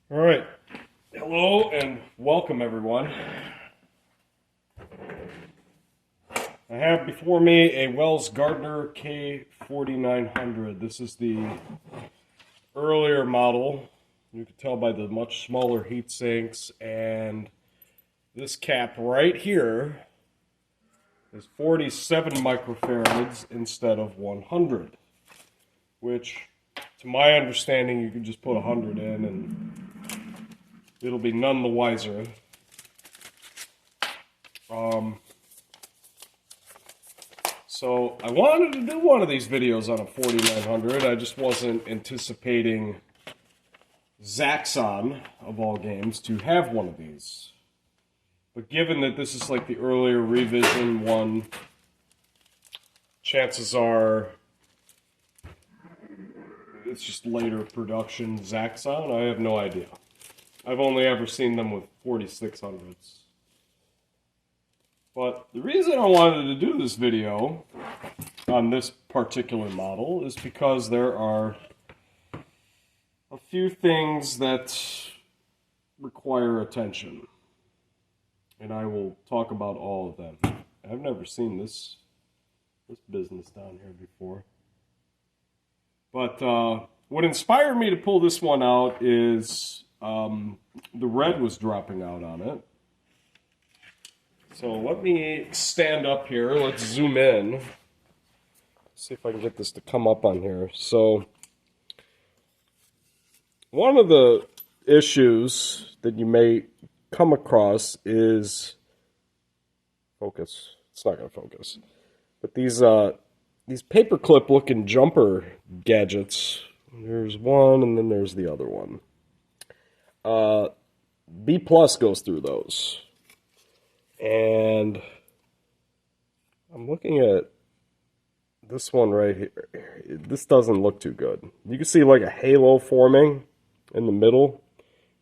All right. Hello and welcome, everyone. I have before me a Wells-Gardner K4900. This is the earlier model. You can tell by the much smaller heat sinks, and this cap right here is 47 microfarads instead of 100, which, to my understanding, you can just put 100 in and it'll be none the wiser. So I wanted to do one of these videos on a 4900. I just wasn't anticipating Zaxxon, of all games, to have one of these. But given that this is like the earlier revision one, chances are it's just later production Zaxxon. I have no idea. I've only ever seen them with 4600s. But the reason I wanted to do this video on this particular model is because there are a few things that require attention. And I will talk about all of them. I've never seen this business down here before. But what inspired me to pull this one out is the red was dropping out on it. So let me stand up here. Let's zoom in. See if I can get this to come up on here. So one of the issues that you may come across is focus. It's not going to focus. But these paperclip looking jumper gadgets. There's one and then there's the other one. B plus goes through those. And I'm looking at this one right here. This doesn't look too good. You can see like a halo forming in the middle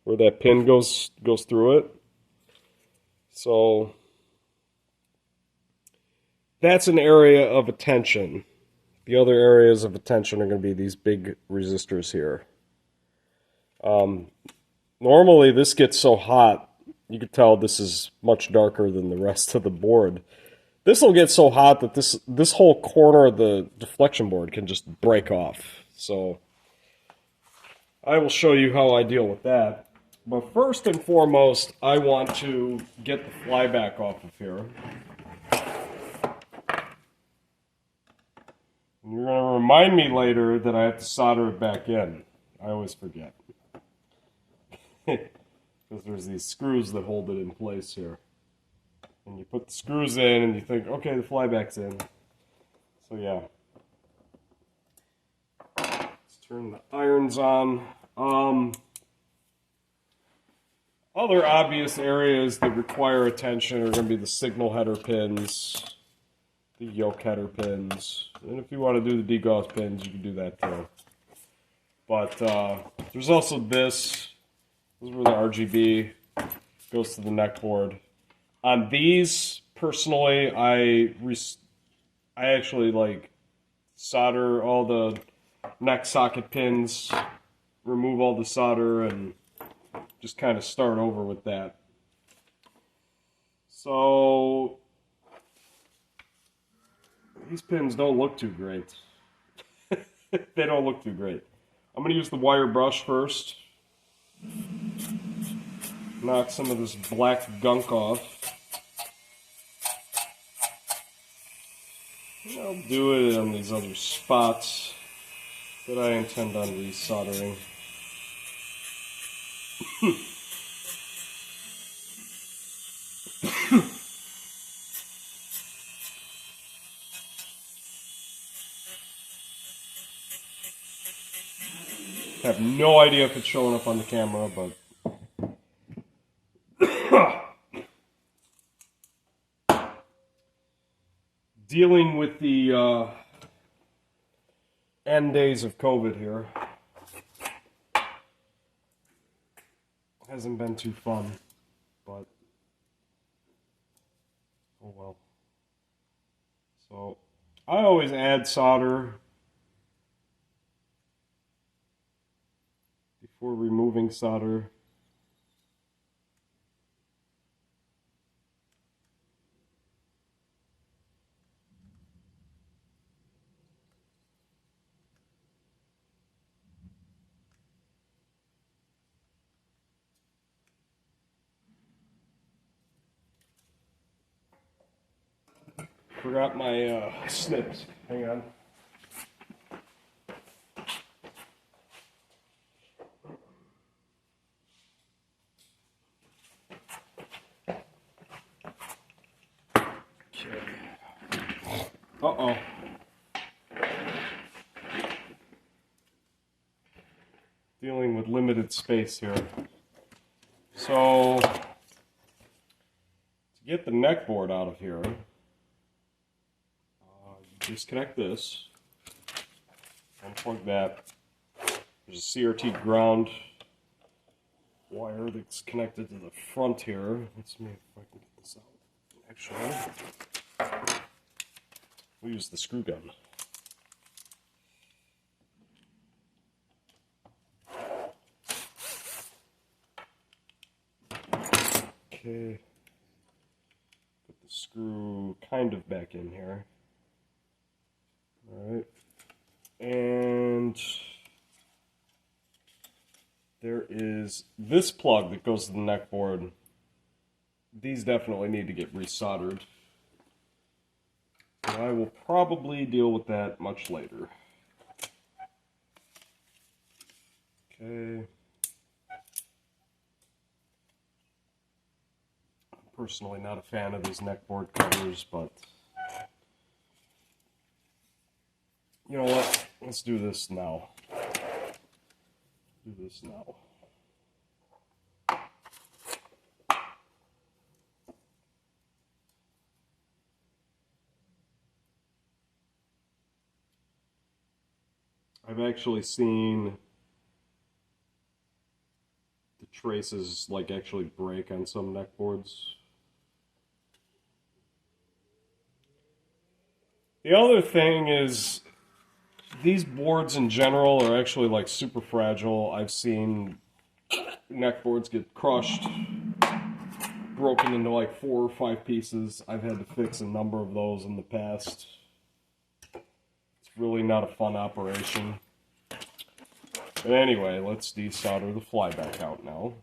where that pin goes through it. So that's an area of attention. The other areas of attention are going to be these big resistors here. Normally this gets so hot, you can tell this is much darker than the rest of the board. This will get so hot that this whole corner of the deflection board can just break off. So I will show you how I deal with that. But first and foremost, I want to get the flyback off of here. And you're going to remind me later that I have to solder it back in. I always forget. Because there's these screws that hold it in place here. And you put the screws in and you think, okay, the flyback's in. So yeah. Let's turn the irons on. Other obvious areas that require attention are going to be the signal header pins, the yoke header pins, and if you want to do the degauss pins, you can do that too. But there's also this. This is where the RGB goes to the neck board. On these, personally, I actually like solder all the neck socket pins, remove all the solder, and just kind of start over with that. So these pins don't look too great. They don't look too great. I'm going to use the wire brush first. Knock some of this black gunk off. And I'll do it on these other spots that I intend on resoldering. I have no idea if it's showing up on the camera, but dealing with the end days of COVID here hasn't been too fun, but oh well. So I always add solder before removing solder. forgot my snips. Hang on. Okay. Uh-oh. Dealing with limited space here. So, to get the neck board out of here, you disconnect this, unplug that. There's a CRT ground wire that's connected to the front here. Let's see if I can get this out. Actually, we'll use the screw gun. Okay, put the screw kind of back in here. All right, and there is this plug that goes to the neck board. These definitely need to get resoldered. So I will probably deal with that much later. Okay. Personally not a fan of these neckboard covers, but you know what? Let's do this now. I've actually seen the traces like actually break on some neckboards. The other thing is, these boards in general are actually like super fragile. I've seen neck boards get crushed, broken into like 4 or 5 pieces. I've had to fix a number of those in the past. It's really not a fun operation. But anyway, let's desolder the flyback out now.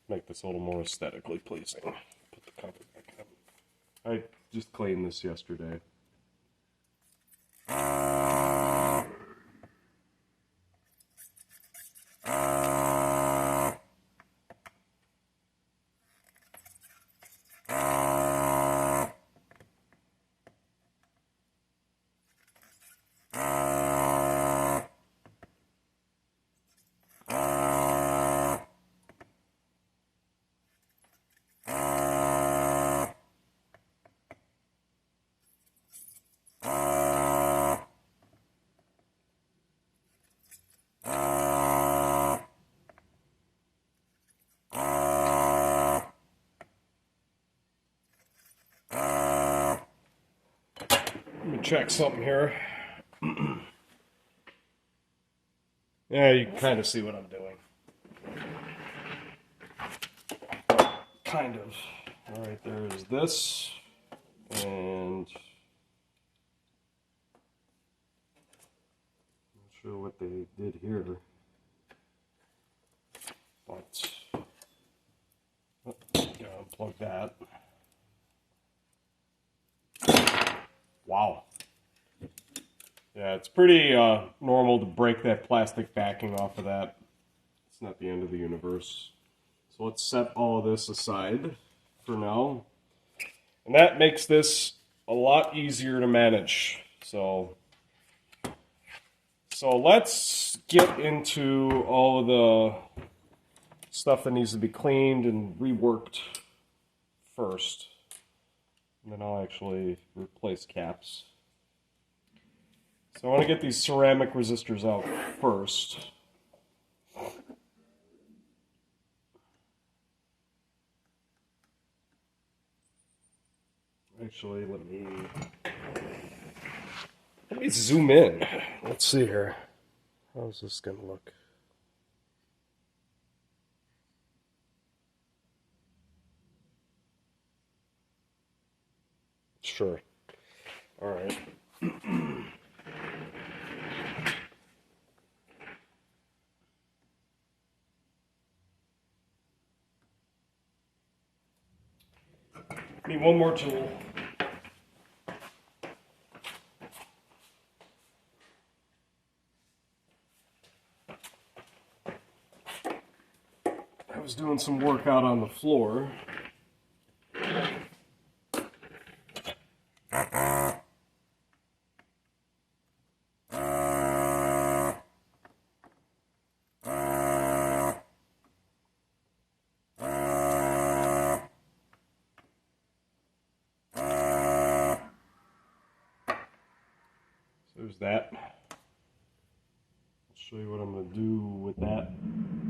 Make this a little more aesthetically pleasing. Put the cover back on. I just cleaned this yesterday. Check something here. Yeah, you can kind of see what I'm doing. Kind of. Alright, there's this. And I'm not sure what they did here. But gotta unplug that. Wow. Yeah, it's pretty normal to break that plastic backing off of that. It's not the end of the universe. So let's set all of this aside for now. And that makes this a lot easier to manage. So let's get into all of the stuff that needs to be cleaned and reworked first. And then I'll actually replace caps. So I want to get these ceramic resistors out first. Actually, let me zoom in. Let's see here. How's this going to look? Sure. All right. Need one more tool. I was doing some work out on the floor. There's that. I'll show you what I'm going to do with that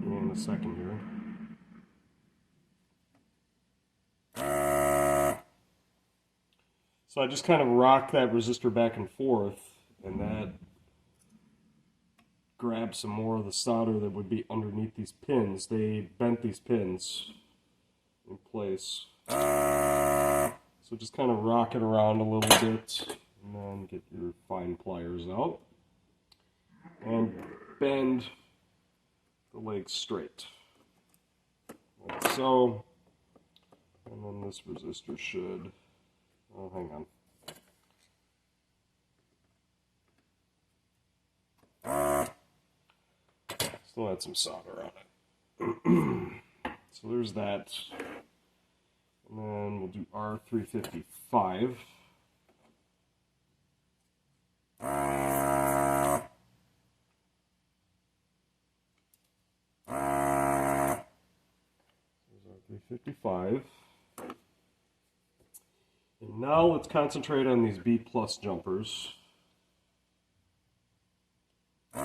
in a second here. So I just kind of rock that resistor back and forth, and that grabs some more of the solder that would be underneath these pins. They bent these pins in place. So just kind of rock it around a little bit. And then get your fine pliers out and bend the legs straight, like so. And then this resistor should, oh, hang on. Still had some solder on it. So there's that. And then we'll do R355. There's R355. And now let's concentrate on these B+ jumpers. I'm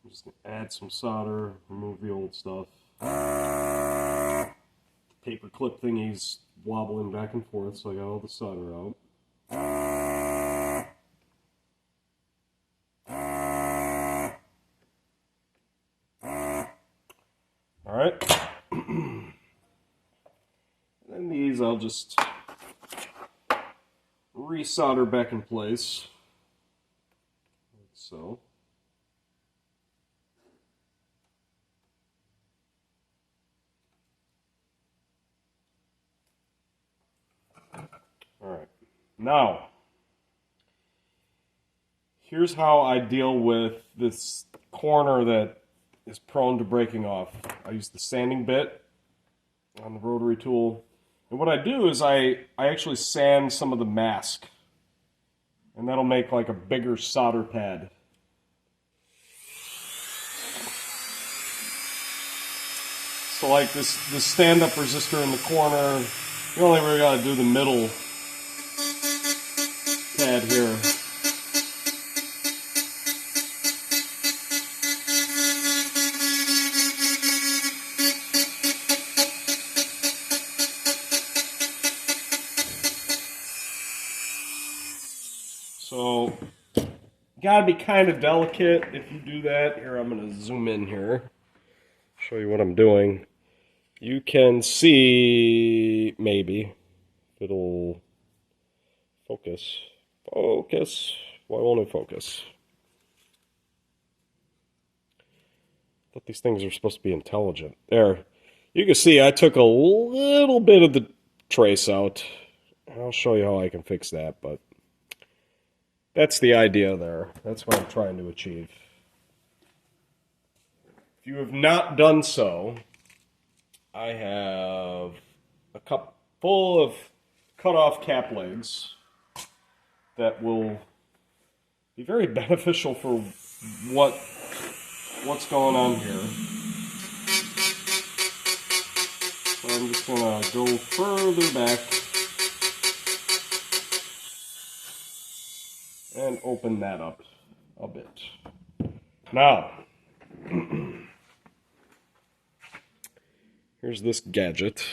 just going to add some solder, remove the old stuff. The paper clip thingy's wobbling back and forth, so I got all the solder out. Alright. And these I'll just re-solder back in place, like so. Alright, now, here's how I deal with this corner that is prone to breaking off. I use the sanding bit on the rotary tool. And what I do is I actually sand some of the mask. And that'll make like a bigger solder pad. So like this stand-up resistor in the corner, you only really got to do the middle pad here. So, you gotta be kind of delicate if you do that. Here, I'm gonna zoom in here, show you what I'm doing. You can see, maybe, if it'll focus. Focus. Why won't it focus? I thought these things are supposed to be intelligent. There. You can see I took a little bit of the trace out. I'll show you how I can fix that, but that's the idea there. That's what I'm trying to achieve. If you have not done so, I have a cup full of cut-off cap legs that will be very beneficial for what's going on here. So I'm just going to go further back and open that up a bit. Now, here's this gadget.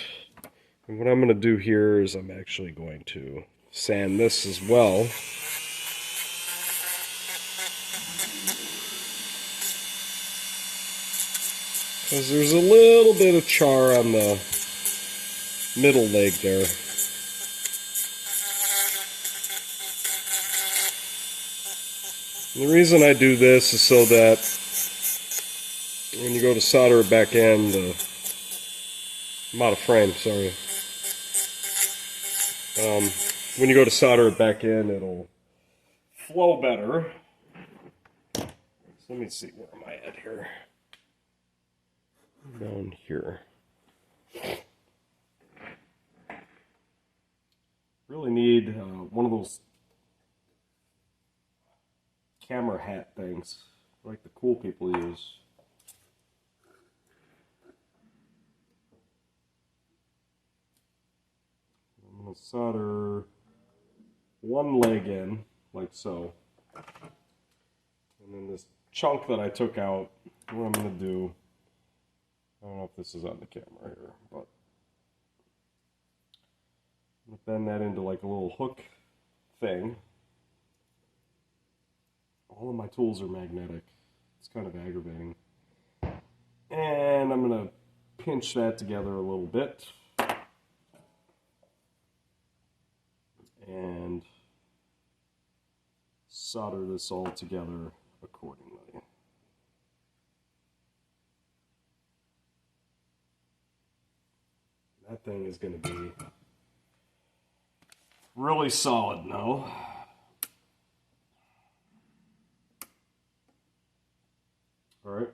And what I'm going to do here is I'm actually going to sand this as well. Because there's a little bit of char on the middle leg there. And the reason I do this is so that when you go to solder it back in, the I'm out of frame, sorry. When you go to solder it back in, it'll flow better. So let me see, where am I at here? Down here. Really need one of those camera hat things, like the cool people use. I'm going to solder one leg in, like so. And then this chunk that I took out, what I'm going to do, I don't know if this is on the camera here, but I'm going to bend that into like a little hook thing. All of my tools are magnetic. It's kind of aggravating. And I'm going to pinch that together a little bit. And solder this all together accordingly. That thing is going to be really solid now. Alright.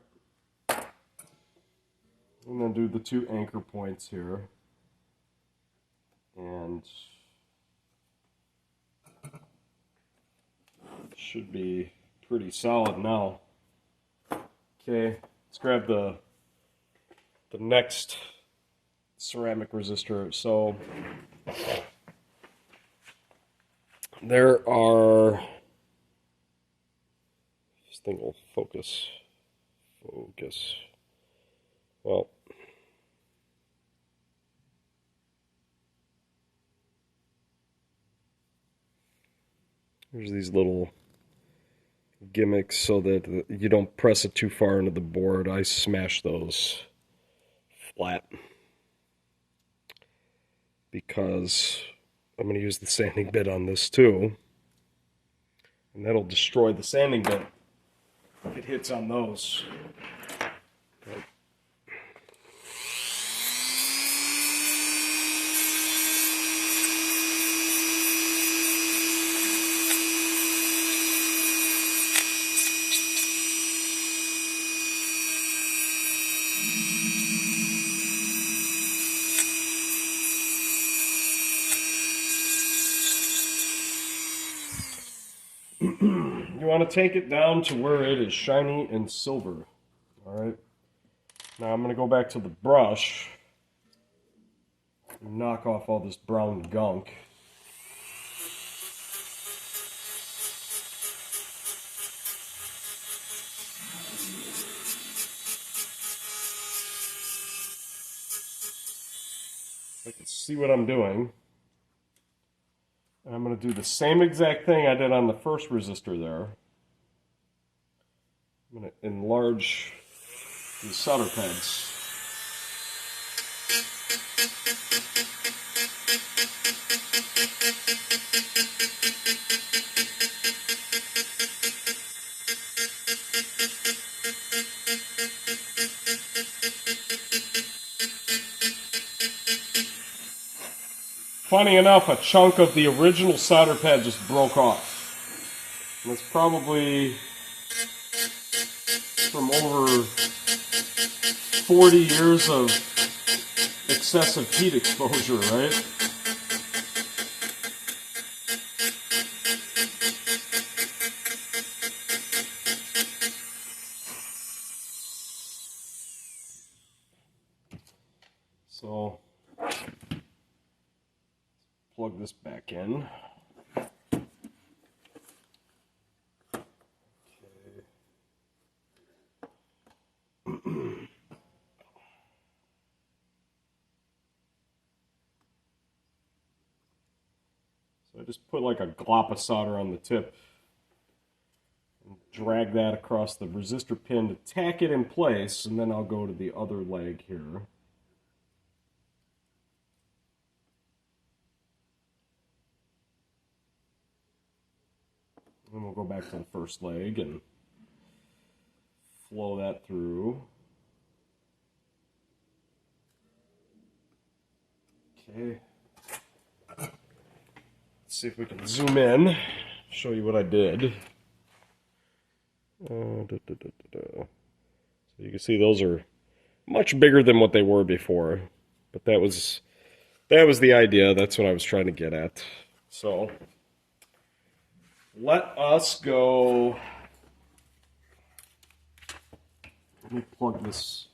I'm going to do the 2 anchor points here. And it should be pretty solid now. Okay, let's grab the next ceramic resistor. So there are, this thing will focus. Well, there's these little gimmicks so that you don't press it too far into the board. I smash those flat because I'm going to use the sanding bit on this too, and that'll destroy the sanding bit if it hits on those. Okay. You want to take it down to where it is shiny and silver. Alright. Now I'm going to go back to the brush and knock off all this brown gunk. I can see what I'm doing. And I'm going to do the same exact thing I did on the first resistor there. I'm going to enlarge these solder pads. Funny enough, a chunk of the original solder pad just broke off. And that's probably from over 40 years of excessive heat exposure, right? So plug this back in. So I just put like a glop of solder on the tip and drag that across the resistor pin to tack it in place, and then I'll go to the other leg here. And we'll go back to the first leg and flow that through. Okay. Let's see if we can zoom in, show you what I did. So you can see those are much bigger than what they were before, but that was the idea. That's what I was trying to get at. So let us go. Let me plug this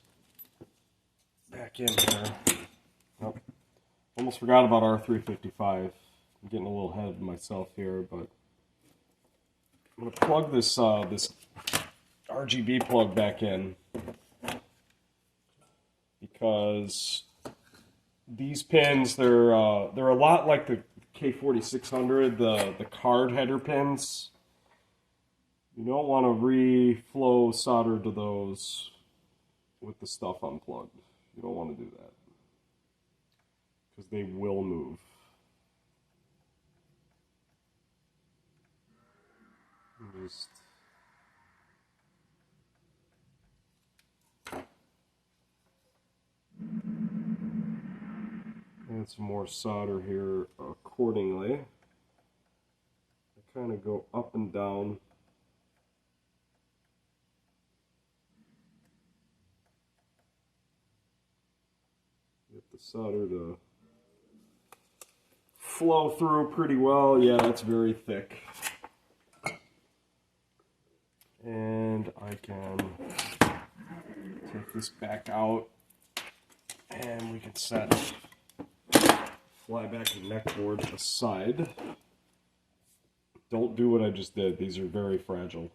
back in here. Oh, almost forgot about R355. I'm getting a little ahead of myself here, but I'm going to plug this this RGB plug back in because these pins, they're a lot like the K4600, the card header pins. You don't want to reflow solder to those with the stuff unplugged. You don't want to do that because they will move. Just add some more solder here accordingly. I kind of go up and down. Get the solder to flow through pretty well. Yeah, that's very thick. And I can take this back out and we can set flyback and neck board aside. Don't do what I just did. These are very fragile.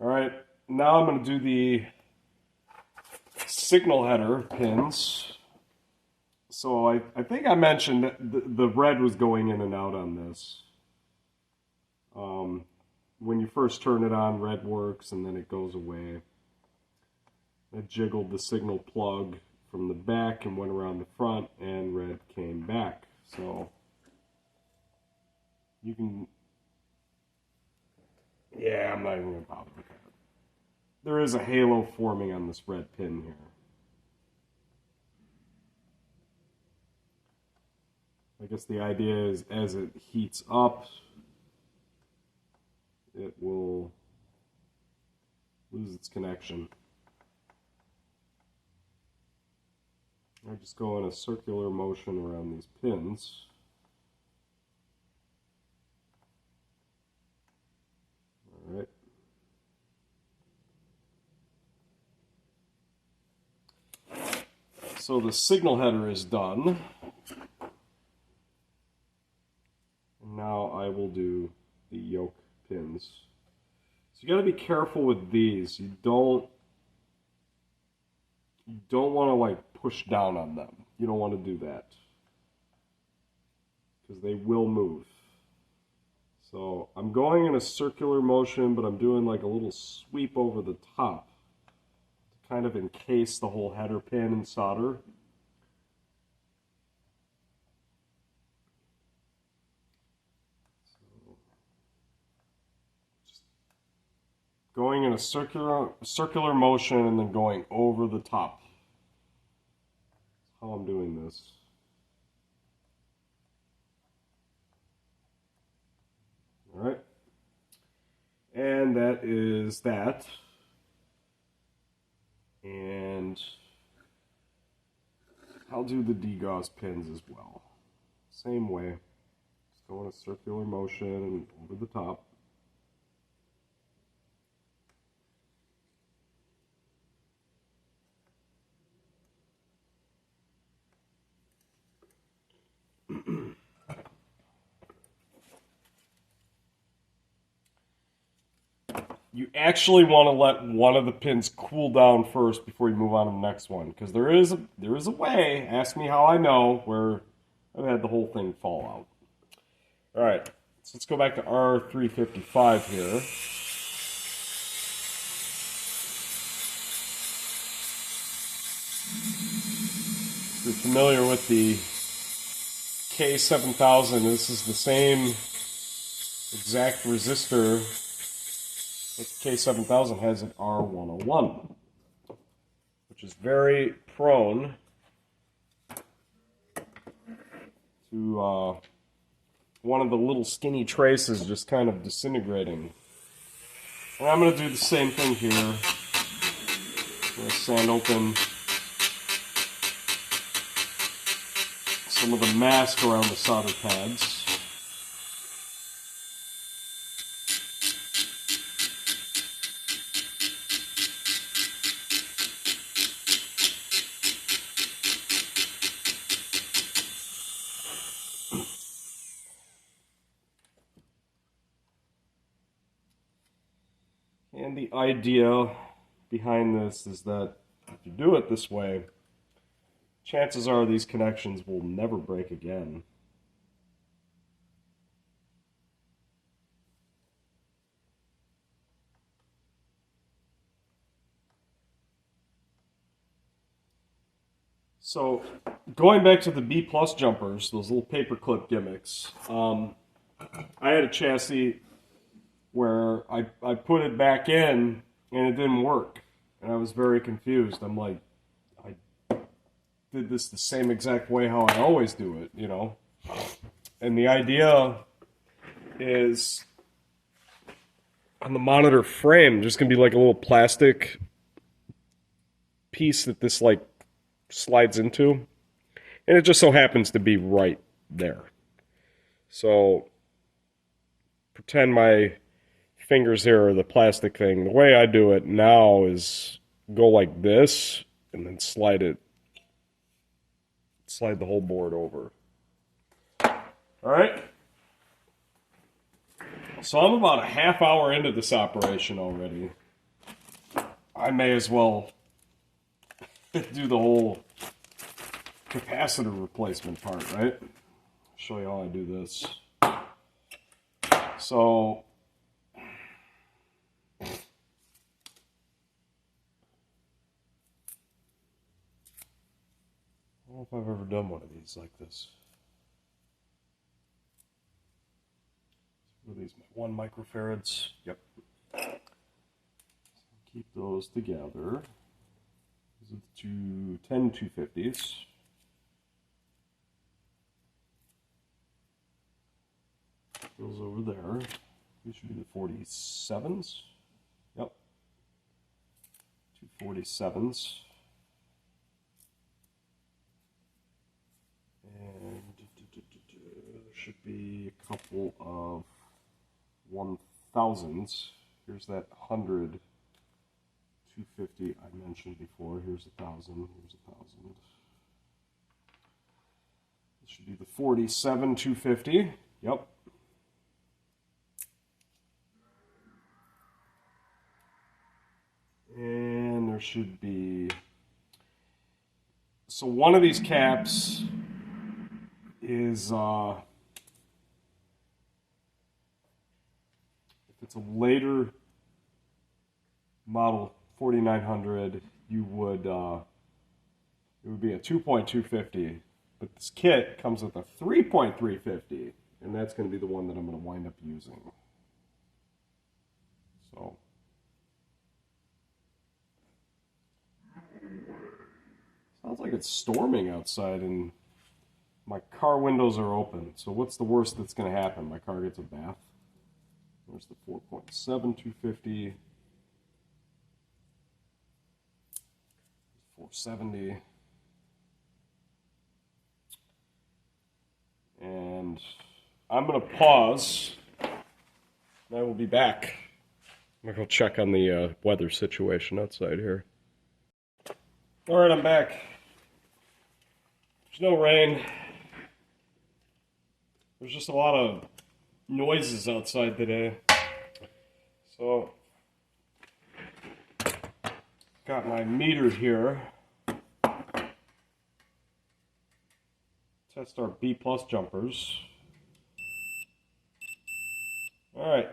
Alright, now I'm going to do the signal header pins. So I think I mentioned that the red was going in and out on this. When you first turn it on, red works and then it goes away. I jiggled the signal plug from the back and went around the front and red came back. So you can, yeah, I'm not even going to bother with that. There is a halo forming on this red pin here. I guess the idea is as it heats up, it will lose its connection. I just go in a circular motion around these pins. All right. So the signal header is done. And now I will do the yoke pins. So you got to be careful with these. You don't want to like push down on them. You don't want to do that because they will move. So I'm going in a circular motion, but I'm doing like a little sweep over the top to kind of encase the whole header pin in solder. Going in a circular motion and then going over the top. That's how I'm doing this. All right. And that is that. And I'll do the degauss pins as well. Same way. Just go in a circular motion and over the top. You actually want to let one of the pins cool down first before you move on to the next one, because there is a way, ask me how I know, where I've had the whole thing fall out. All right, so let's go back to R355 here. If you're familiar with the K7000, this is the same exact resistor that the K7000 has at R101, which is very prone to one of the little skinny traces just kind of disintegrating. And I'm going to do the same thing here. I'm going to sand open some of the mask around the solder pads. And the idea behind this is that if you do it this way, chances are these connections will never break again. So, going back to the B plus jumpers, those little paperclip gimmicks, I had a chassis where I put it back in and it didn't work. And I was very confused. I'm like, I did this the same exact way how I always do it, you know. And the idea is on the monitor frame, there's going to be like a little plastic piece that this like slides into. And it just so happens to be right there. So pretend my fingers here are the plastic thing. The way I do it now is go like this and then slide the whole board over. Alright, so I'm about a half hour into this operation already. I may as well do the whole capacitor replacement part, right? I'll show you how I do this. So I don't know if I've ever done one of these like this. What are these, my 1 microfarads? Yep. Keep those together. These are the 10 250s. Those over there. These should be the 47s. Yep. 2 47s. And there should be a couple of 1000s. Here's that 100 250 I mentioned before. Here's 1000. Here's 1000. This should be the 47 250. Yep. And there should be, so one of these caps is, if it's a later model 4900, you would, it would be a 2.250, but this kit comes with a 3.350, and that's going to be the one that I'm going to wind up using. So sounds like it's storming outside and my car windows are open. So what's the worst that's going to happen? My car gets a bath. There's the 4.7 250. 470. And I'm going to pause. And I will be back. I'm going to go check on the weather situation outside here. Alright, I'm back. There's no rain. There's just a lot of noises outside today. So, got my meter here. Test our B plus jumpers. Alright.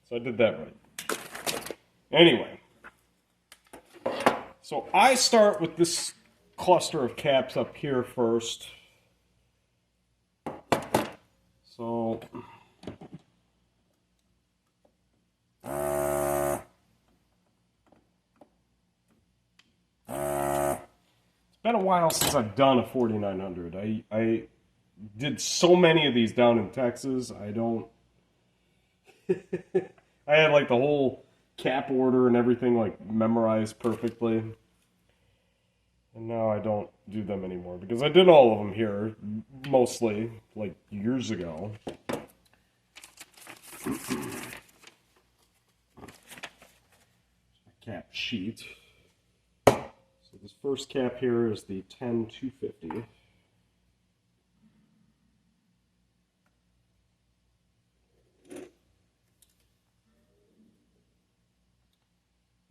So I did that right. Anyway. So I start with this cluster of caps up here first. So it's been a while since I've done a 4900. I did so many of these down in Texas. I don't... I had like the whole cap order and everything like memorized perfectly. And now I don't do them anymore because I did all of them here, mostly, like years ago. Cap sheet. So this first cap here is the 10250.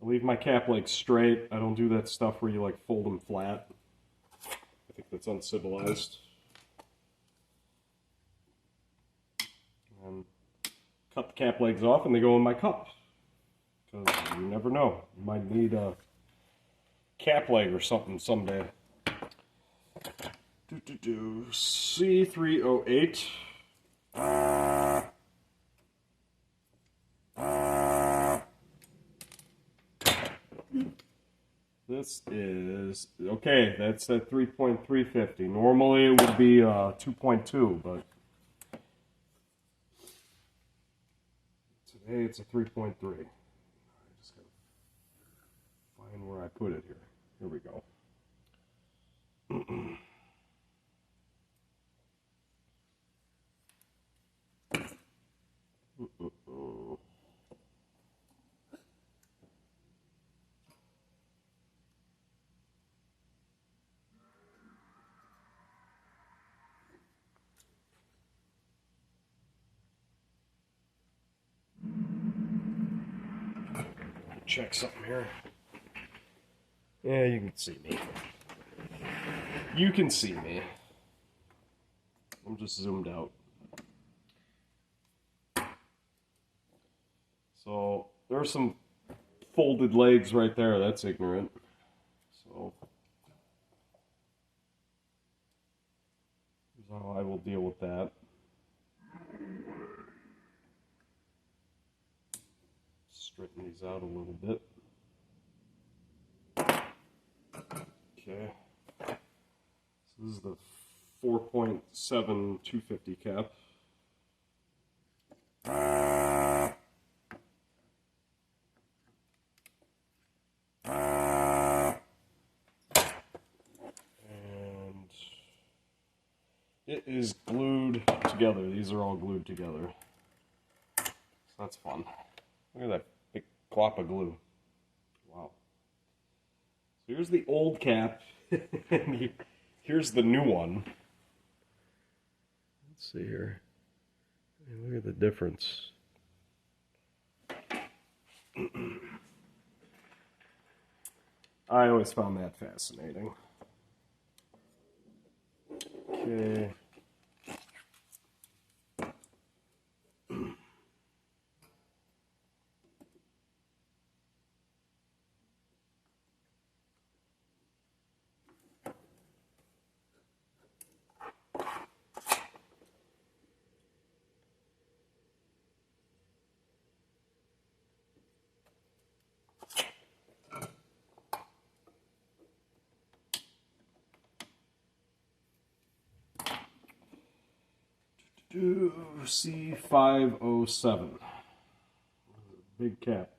I leave my cap legs straight. I don't do that stuff where you like fold them flat. I think that's uncivilized. And cut the cap legs off and they go in my cup. Because you never know. You might need a cap leg or something someday. C308. This is, okay, that's at 3.350. Normally it would be 2.2, but today it's a 3.3. I just gotta find where I put it here. Here we go. Check something here. Yeah, you can see me. You can see me. I'm just zoomed out. So there's some folded legs right there. That's ignorant. So here's how I will deal with that. Straighten these out a little bit. Okay. So this is the 4.7 250 cap. And it is glued together. These are all glued together. So that's fun. Look at that big glop of glue. Wow. So here's the old cap. And here's the new one. Let's see here. Hey, look at the difference. I always found that fascinating. Okay. C507. Big cap.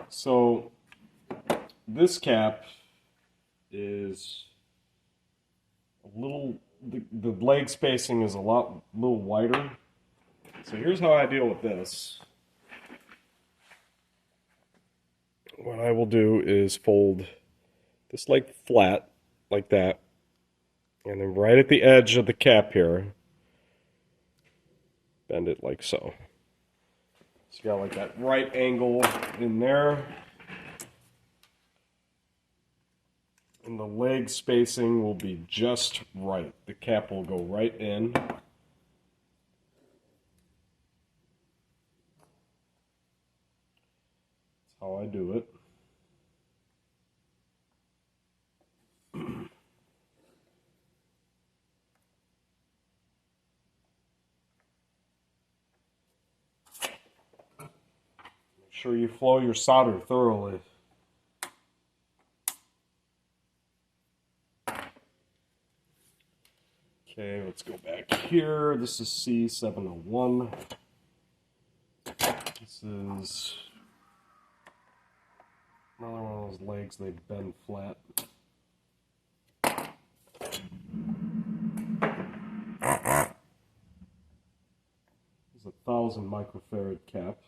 So this cap is a little, the leg spacing is a little wider. So here's how I deal with this. What I will do is fold this leg flat, like that, and then right at the edge of the cap here, bend it like so. So you got like that right angle in there. And the leg spacing will be just right. The cap will go right in. That's how I do it. sure you flow your solder thoroughly. Okay, let's go back here. This is C701. This is another one of those legs, they bend flat. This is a 1000 microfarad cap.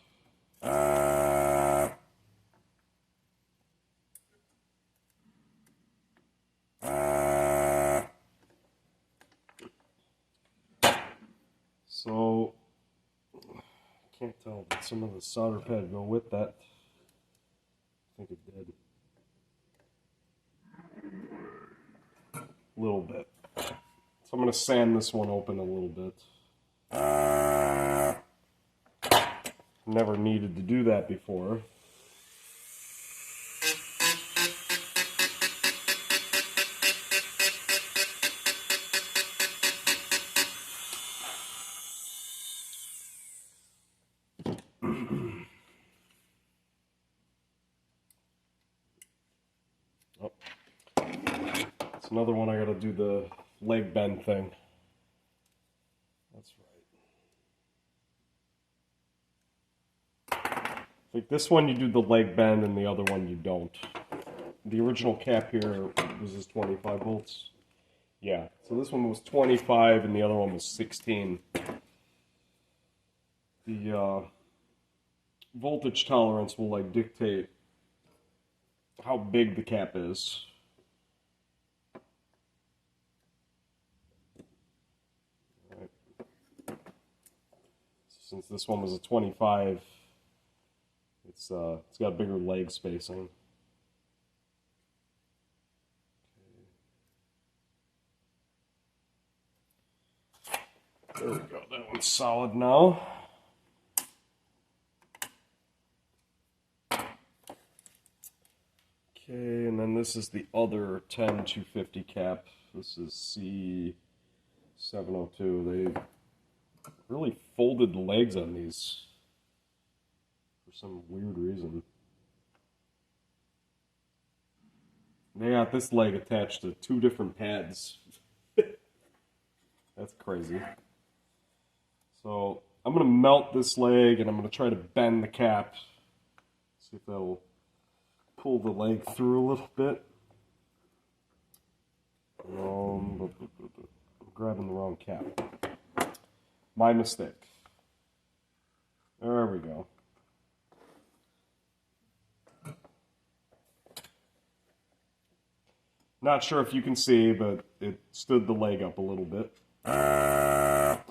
So, can't tell, did some of the solder pad go with that? I think it did. A little bit. So I'm going to sand this one open a little bit. Never needed to do that before. Oh. It's another one I gotta do the leg bend thing. That's right. I think this one you do the leg bend and the other one you don't. The original cap here was just 25 volts. Yeah, so this one was 25 and the other one was 16. The voltage tolerance will like dictate how big the cap is. Right. Since this one was a 25, it's got bigger leg spacing. There we go, that one's solid now. Okay, and then this is the other 10250 cap. This is C702. They really folded the legs on these for some weird reason. They got this leg attached to 2 different pads. That's crazy. So I'm going to melt this leg and I'm going to try to bend the cap. See if that'll pull the leg through a little bit. I'm grabbing the wrong cap. My mistake. There we go. Not sure if you can see, but it stood the leg up a little bit.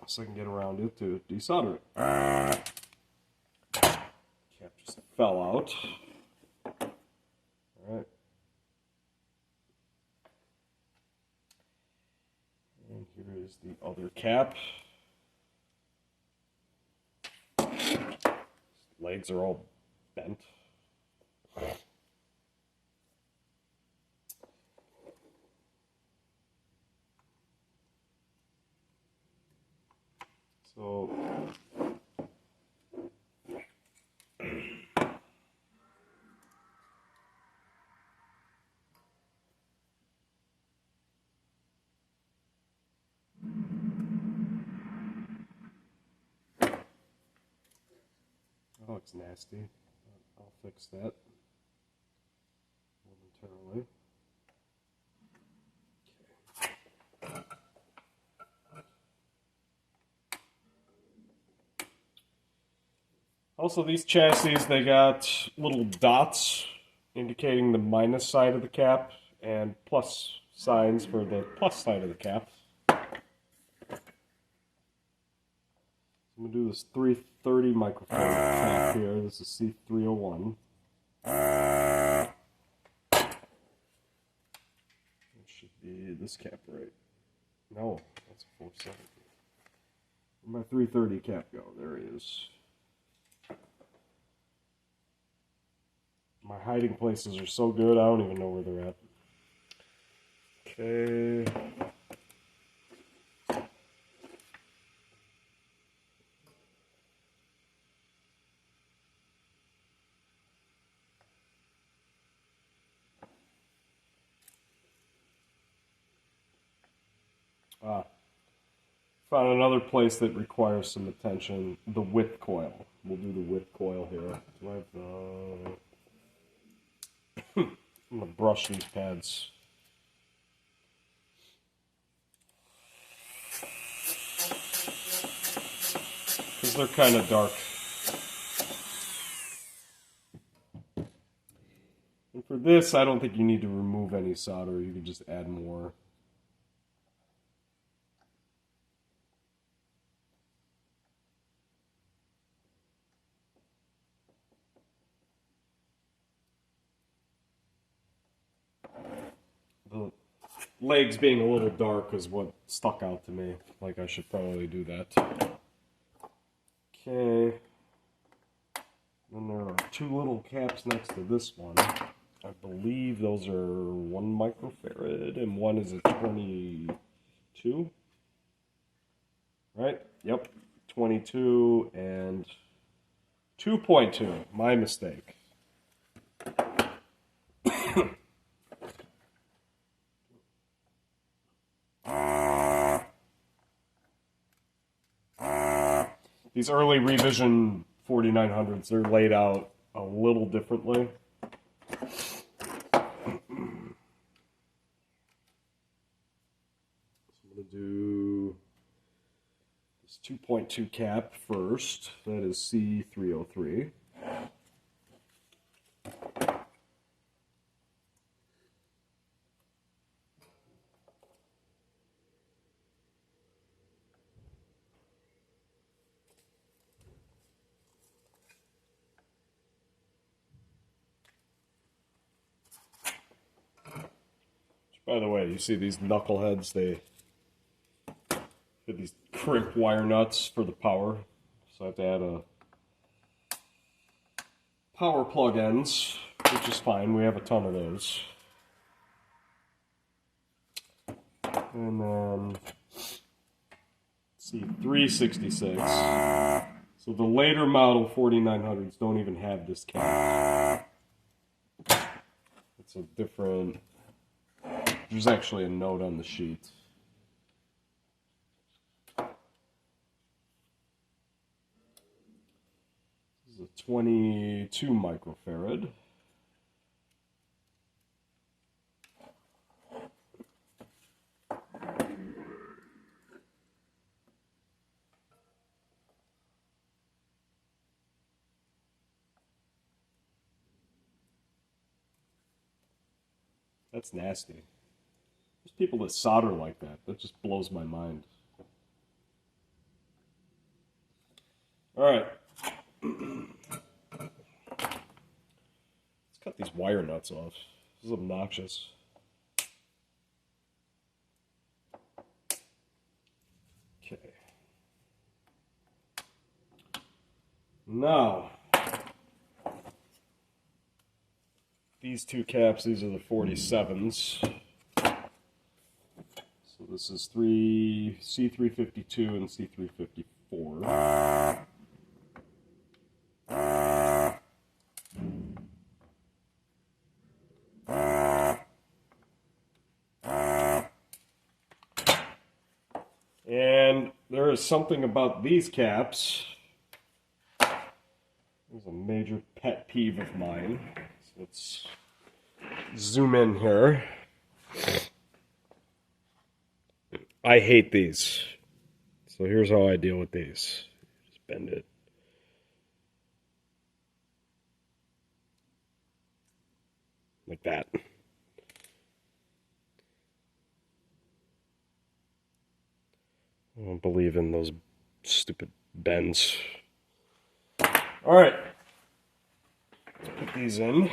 So I can get around it to desolder it. Cap just fell out. Alright. And here is the other cap. Legs are all bent. So that looks nasty. I'll fix that momentarily. Also, these chassis, they got little dots indicating the minus side of the cap and plus signs for the plus side of the cap. I'm going to do this 330 microfarad cap here. This is C301. It should be this cap, right? No, that's a 470. Where'd my 330 cap go? There it is. My hiding places are so good, I don't even know where they're at. Okay. Ah, found another place that requires some attention. The width coil. We'll do the width coil here. I'm gonna brush these pads. Because they're kind of dark. And for this, I don't think you need to remove any solder. You can just add more. The legs being a little dark is what stuck out to me. Like I should probably do that. Okay. Then there are two little caps next to this one. I believe those are 1 microfarad and one is a 22. Right? Yep. 22 and 2.2. My mistake. These early revision 4900s, they're laid out a little differently. So I'm going to do this 2.2 cap first. That is C303. By the way, you see these knuckleheads, they have these crimp wire nuts for the power. So I have to add a power plug ends, which is fine. We have a ton of those. And then, let's see, 366. So the later model 4900s don't even have this cap. It's a different... There's actually a note on the sheet. This is a 22 microfarad. That's nasty. There's people that solder like that. That just blows my mind. All right. Let's cut these wire nuts off. This is obnoxious. Okay. Now, these two caps, these are the 47s. So this is C352 and C354. And there is something about these caps. There's a major pet peeve of mine. So let's zoom in here. I hate these. So here's how I deal with these. Just bend it. Like that. I don't believe in those stupid bends. All right. Let's put these in.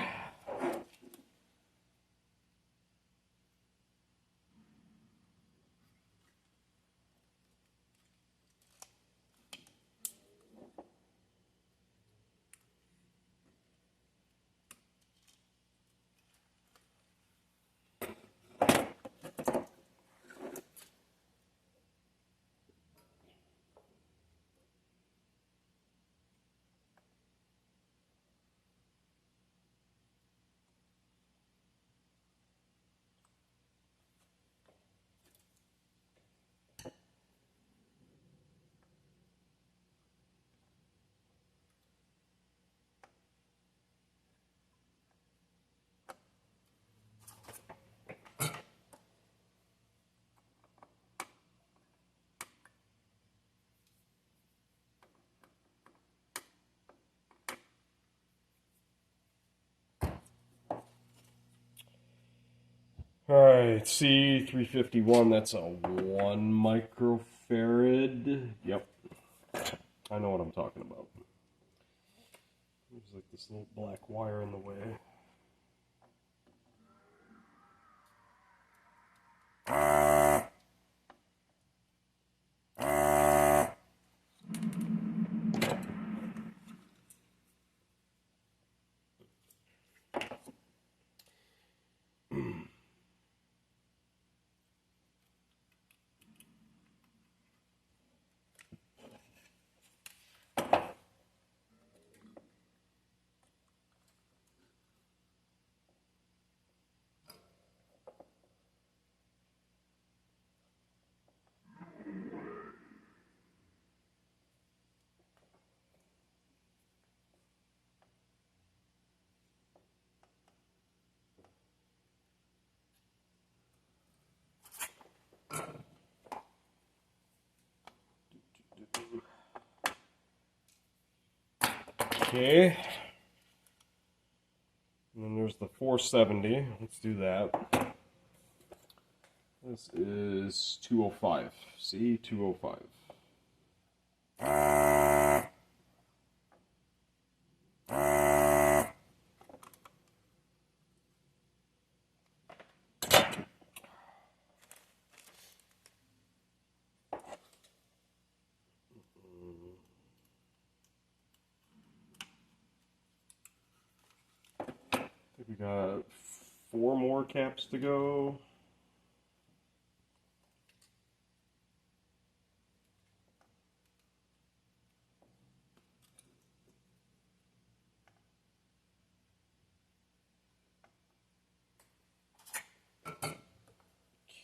Alright, C351, that's a 1 microfarad. Yep. I know what I'm talking about. There's like this little black wire in the way. Okay. And then there's the 470. Let's do that. This is 205. See, 205. I think we got 4 more caps to go.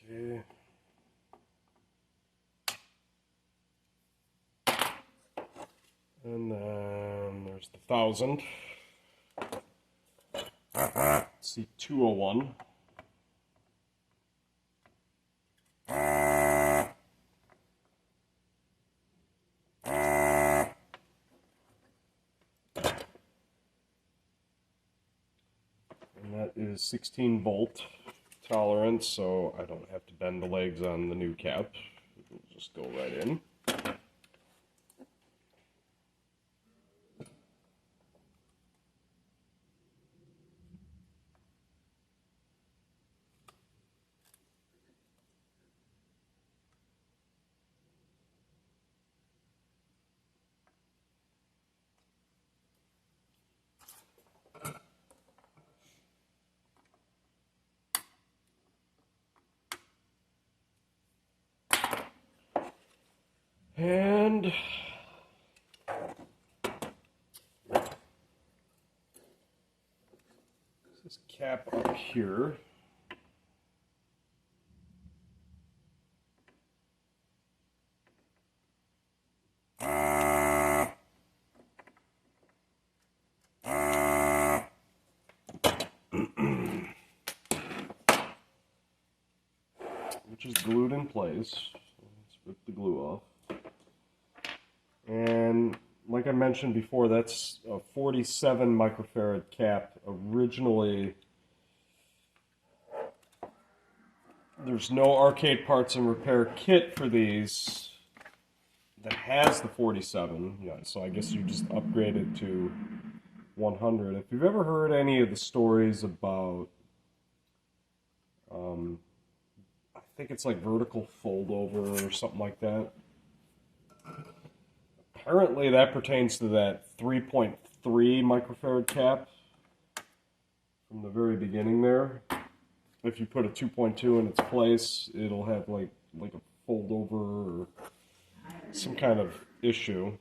Okay. And then there's the 1000. Let's see, 201. And that is 16 volt tolerance, so I don't have to bend the legs on the new cap. It'll just go right in. And this cap up here. Which is glued in place. Let's rip the glue off. And like I mentioned before, that's a 47 microfarad cap. Originally, there's no arcade parts and repair kit for these that has the 47. Yeah, so I guess you just upgrade it to 100. If you've ever heard any of the stories about, I think it's like vertical fold over or something like that. Apparently that pertains to that 3.3 microfarad cap from the very beginning there. If you put a 2.2 in its place, it'll have like a fold over or some kind of issue.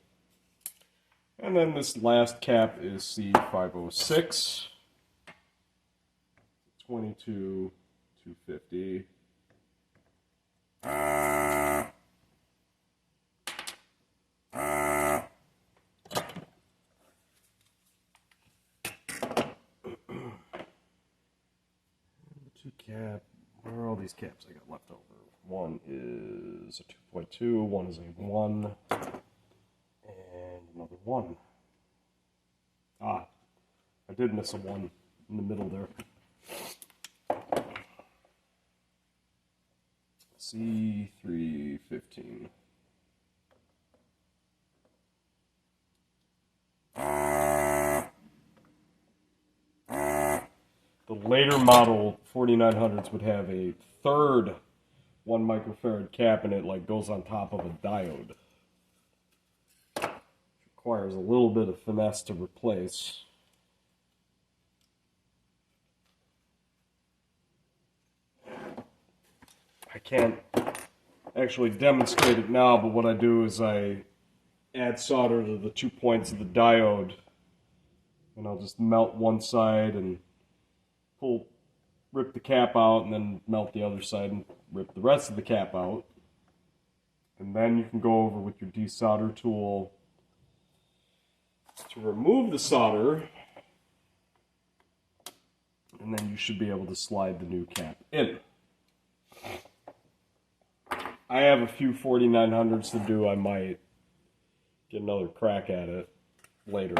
And then this last cap is C506, 22,250. Cap. Where are all these caps I got left over? One is a 2.2, one is a 1, and another 1. Ah, I did miss a 1 in the middle there. C315. The later model 4900s would have a third 1 microfarad cap, and it like goes on top of a diode. It requires a little bit of finesse to replace. I can't actually demonstrate it now, but what I do is I add solder to the 2 points of the diode, and I'll just melt one side and rip the cap out, and then melt the other side and rip the rest of the cap out. And then you can go over with your desolder tool to remove the solder, and then you should be able to slide the new cap in. I have a few 4900s to do. I might get another crack at it later.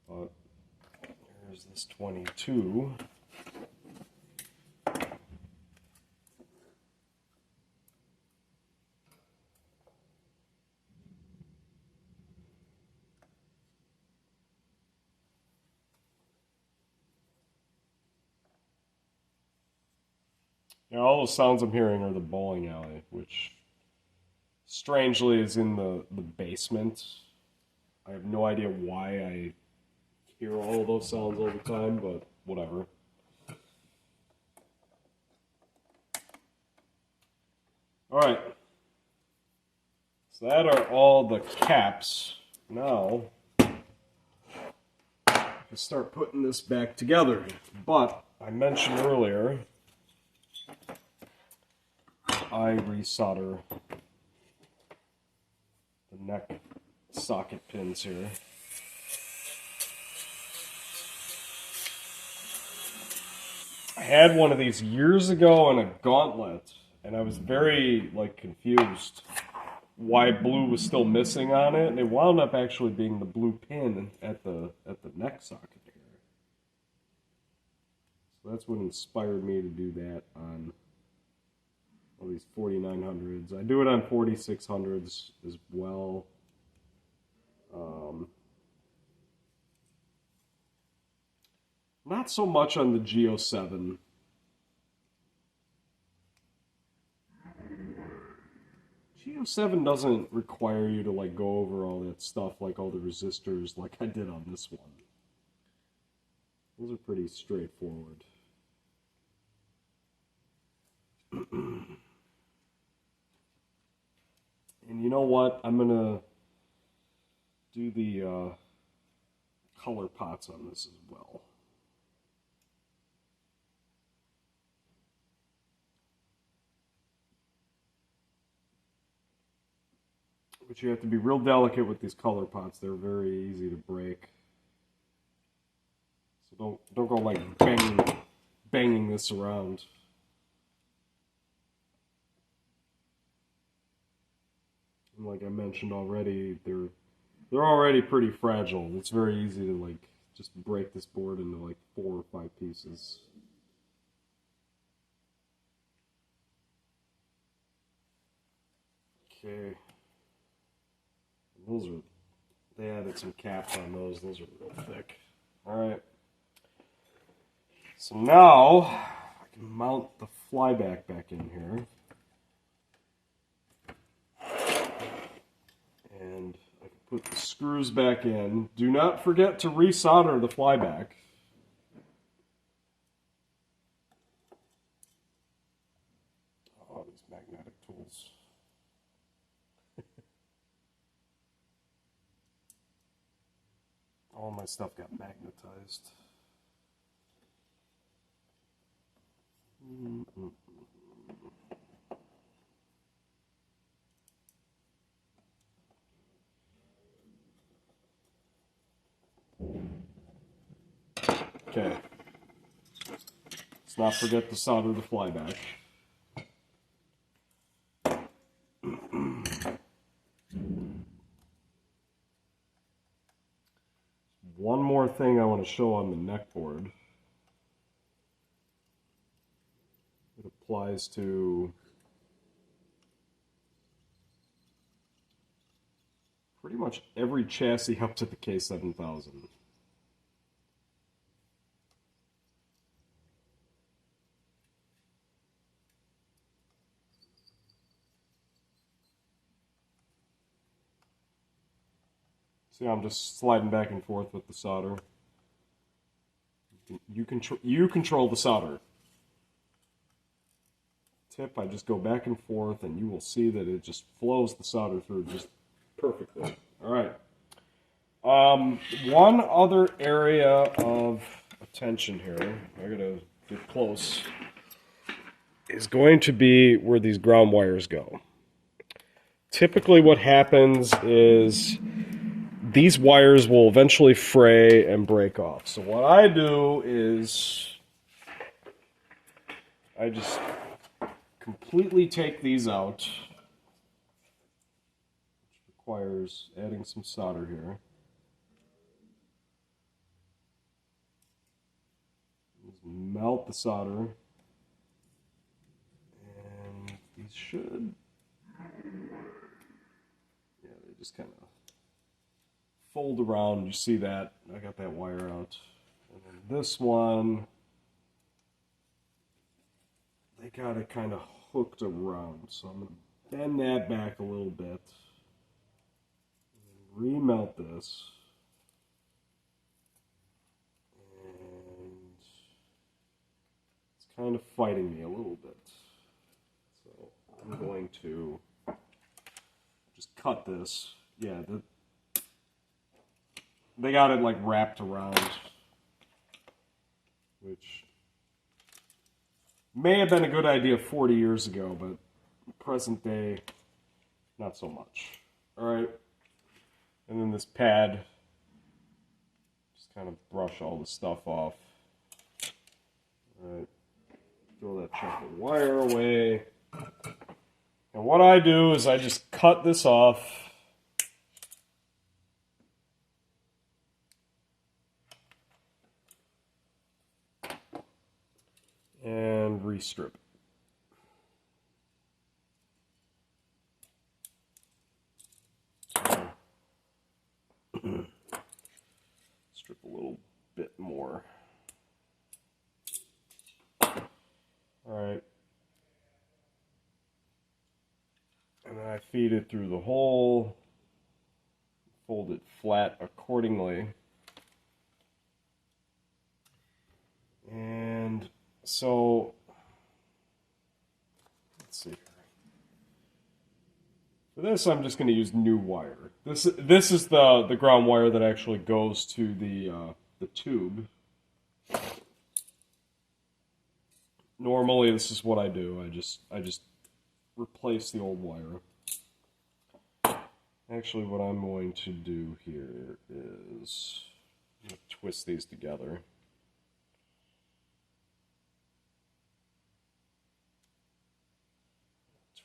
But here's this 22. Now, all those sounds I'm hearing are the bowling alley, which strangely is in the basement. I have no idea why I hear all of those sounds all the time, but whatever. Alright. So that are all the caps. Now, I start putting this back together. But I mentioned earlier, I resolder the neck socket pins here. I had one of these years ago in a gauntlet, and I was very confused why blue was still missing on it, and it wound up actually being the blue pin at the neck socket here. So that's what inspired me to do that on all these 4900s. I do it on 4600s as well. Not so much on the G07. G07 doesn't require you to go over all that stuff, like all the resistors, like I did on this one. Those are pretty straightforward. And you know what? I'm gonna do the color pots on this as well. But you have to be real delicate with these color pots. They're very easy to break. So don't go banging this around. And like I mentioned already, they're already pretty fragile. It's very easy to just break this board into 4 or 5 pieces. Okay. They added some caps on those. Those are real thick. Alright. So now, I can mount the flyback back in here. And I can put the screws back in. Do not forget to resolder the flyback. Oh, these magnetic tools. All my stuff got magnetized. Okay. Let's not forget to solder the flyback. One more thing I want to show on the neck board. applies to pretty much every chassis up to the K7000. See, I'm just sliding back and forth with the solder. You control the solder. Tip, I just go back and forth, and you will see that it just flows the solder through just perfectly. All right. One other area of attention here, I gotta get close, is going to be where these ground wires go. Typically what happens is these wires will eventually fray and break off. So what I do is I just completely take these out, which requires adding some solder here. Just melt the solder, and these should, yeah, they just kind of fold around. You see that? I got that wire out. And then this one, they got it kind of hooked around. So I'm going to bend that back a little bit. And remelt this. And it's kind of fighting me a little bit. So I'm going to just cut this. Yeah, they got it like wrapped around, which may have been a good idea 40 years ago, but present day, not so much. All right, and then this pad, just kind of brush all the stuff off. All right, throw that chunk of wire away. And what I do is I just cut this off. And restrip it. Strip a little bit more. Alright. And then I feed it through the hole, fold it flat accordingly. And so, let's see here. For this, I'm just going to use new wire. This is the ground wire that actually goes to the tube. Normally, this is what I do. I just replace the old wire. Actually, what I'm going to do here is I'm going to twist these together.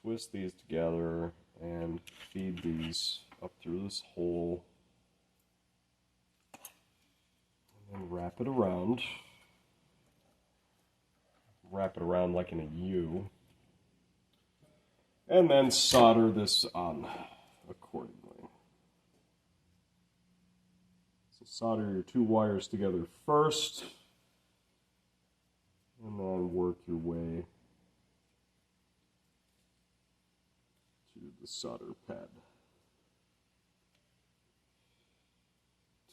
Twist these together and feed these up through this hole, and then wrap it around. Wrap it around like in a U, and then solder this on accordingly. So solder your two wires together first, and then work your way to the solder pad.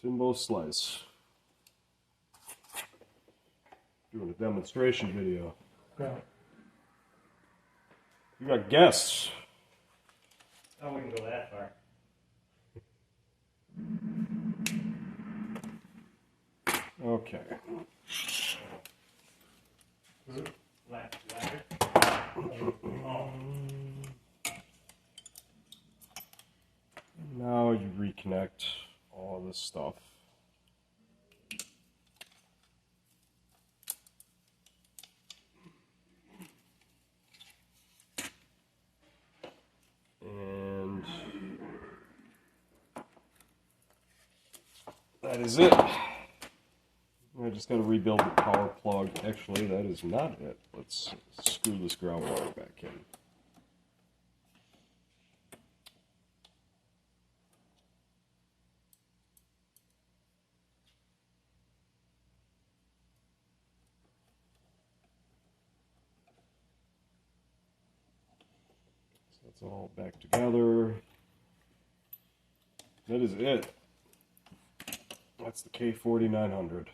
Timbo slice. Doing a demonstration video. Yeah. You got guests. I wouldn't go that far. Okay. Now you reconnect all this stuff. And that is it. I just got to rebuild the power plug. Actually, that is not it. Let's screw this ground wire back in. So that's all back together. That is it. That's the K4900.